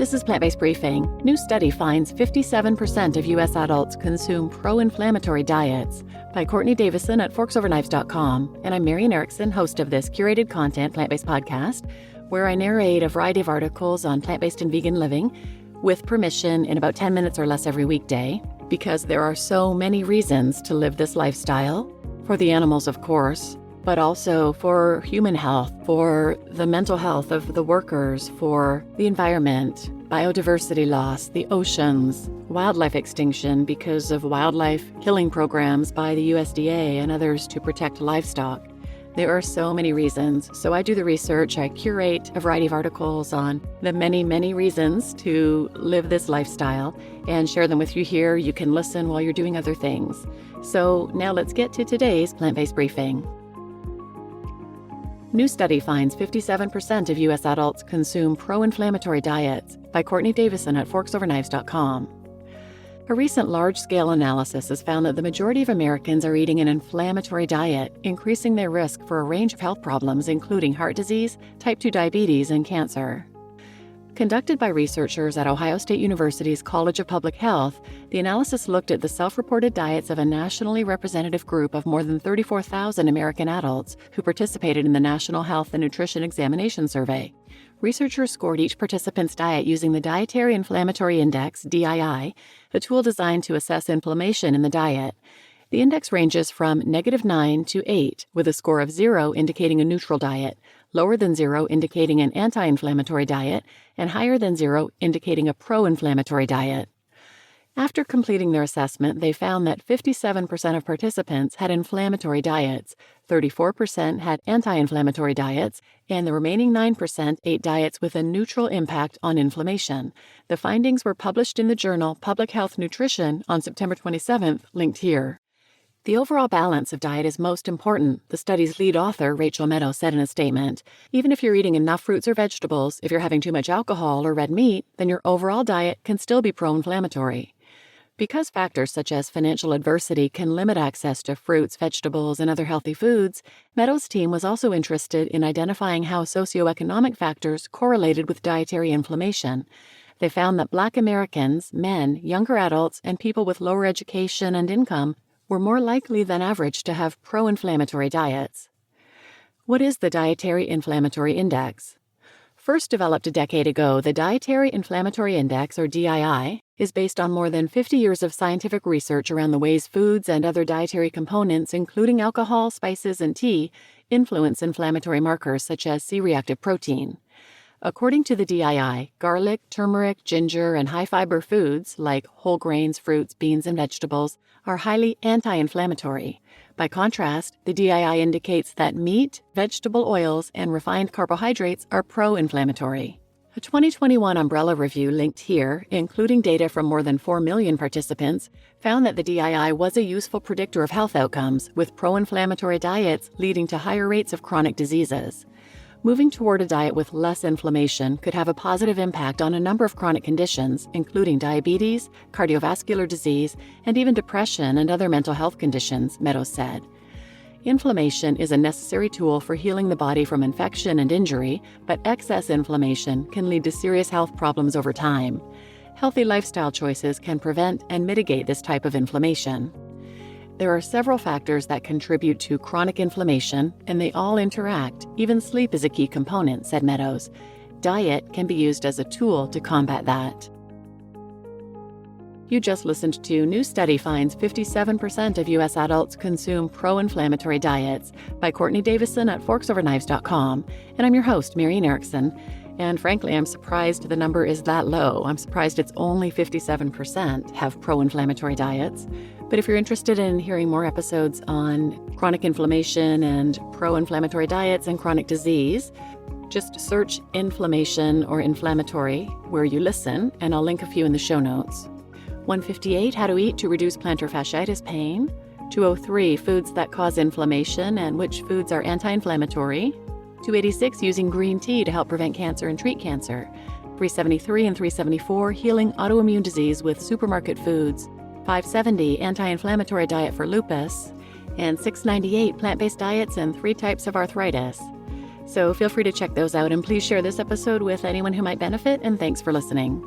This is Plant-Based Briefing. New study finds 57% of U.S. adults consume pro-inflammatory diets, by Courtney Davison at forksoverknives.com. And I'm Marian Erickson, host of this curated content plant-based podcast, where I narrate a variety of articles on plant-based and vegan living with permission in about 10 minutes or less every weekday, because there are so many reasons to live this lifestyle, for the animals, of course, but also for human health, for the mental health of the workers, for the environment, biodiversity loss, the oceans, wildlife extinction because of wildlife killing programs by the USDA and others to protect livestock. There are so many reasons. So I do the research, I curate a variety of articles on the many, many reasons to live this lifestyle and share them with you here. You can listen while you're doing other things. So now let's get to today's plant-based briefing. New study finds 57% of U.S. adults consume pro-inflammatory diets, by Courtney Davison at forksoverknives.com. A recent large-scale analysis has found that the majority of Americans are eating an inflammatory diet, increasing their risk for a range of health problems, including heart disease, type 2 diabetes, and cancer. Conducted by researchers at Ohio State University's College of Public Health, the analysis looked at the self-reported diets of a nationally representative group of more than 34,000 American adults who participated in the National Health and Nutrition Examination Survey. Researchers scored each participant's diet using the Dietary Inflammatory Index, DII, a tool designed to assess inflammation in the diet. The index ranges from -9 to 8, with a score of 0 indicating a neutral diet, lower than 0 indicating an anti-inflammatory diet, and higher than 0 indicating a pro-inflammatory diet. After completing their assessment, they found that 57% of participants had inflammatory diets, 34% had anti-inflammatory diets, and the remaining 9% ate diets with a neutral impact on inflammation. The findings were published in the journal Public Health Nutrition on September 27th, linked here. The overall balance of diet is most important, the study's lead author, Rachel Meadows, said in a statement. Even if you're eating enough fruits or vegetables, if you're having too much alcohol or red meat, then your overall diet can still be pro-inflammatory. Because factors such as financial adversity can limit access to fruits, vegetables, and other healthy foods, Meadows' team was also interested in identifying how socioeconomic factors correlated with dietary inflammation. They found that Black Americans, men, younger adults, and people with lower education and income were more likely than average to have pro-inflammatory diets. What is the Dietary Inflammatory Index? First developed a decade ago, the Dietary Inflammatory Index, or DII, is based on more than 50 years of scientific research around the ways foods and other dietary components, including alcohol, spices, and tea, influence inflammatory markers such as C-reactive protein. According to the DII, garlic, turmeric, ginger, and high-fiber foods, like whole grains, fruits, beans, and vegetables, are highly anti-inflammatory. By contrast, the DII indicates that meat, vegetable oils, and refined carbohydrates are pro-inflammatory. A 2021 umbrella review linked here, including data from more than 4 million participants, found that the DII was a useful predictor of health outcomes, with pro-inflammatory diets leading to higher rates of chronic diseases. Moving toward a diet with less inflammation could have a positive impact on a number of chronic conditions, including diabetes, cardiovascular disease, and even depression and other mental health conditions, Meadows said. Inflammation is a necessary tool for healing the body from infection and injury, but excess inflammation can lead to serious health problems over time. Healthy lifestyle choices can prevent and mitigate this type of inflammation. There are several factors that contribute to chronic inflammation, and they all interact. Even sleep is a key component, said Meadows. Diet can be used as a tool to combat that. You just listened to New Study Finds 57% of U.S. adults consume pro-inflammatory diets, by Courtney Davison at forksoverknives.com. And I'm your host, Marian Erickson. And frankly, I'm surprised the number is that low. I'm surprised it's only 57% have pro-inflammatory diets. But if you're interested in hearing more episodes on chronic inflammation and pro-inflammatory diets and chronic disease, just search inflammation or inflammatory where you listen, and I'll link a few in the show notes. 158, how to eat to reduce plantar fasciitis pain. 203, foods that cause inflammation and which foods are anti-inflammatory. 286, using green tea to help prevent cancer and treat cancer. 373 and 374, healing autoimmune disease with supermarket foods. 570, anti-inflammatory diet for lupus. And 698, plant-based diets and 3 types of arthritis. So feel free to check those out, and please share this episode with anyone who might benefit, and thanks for listening.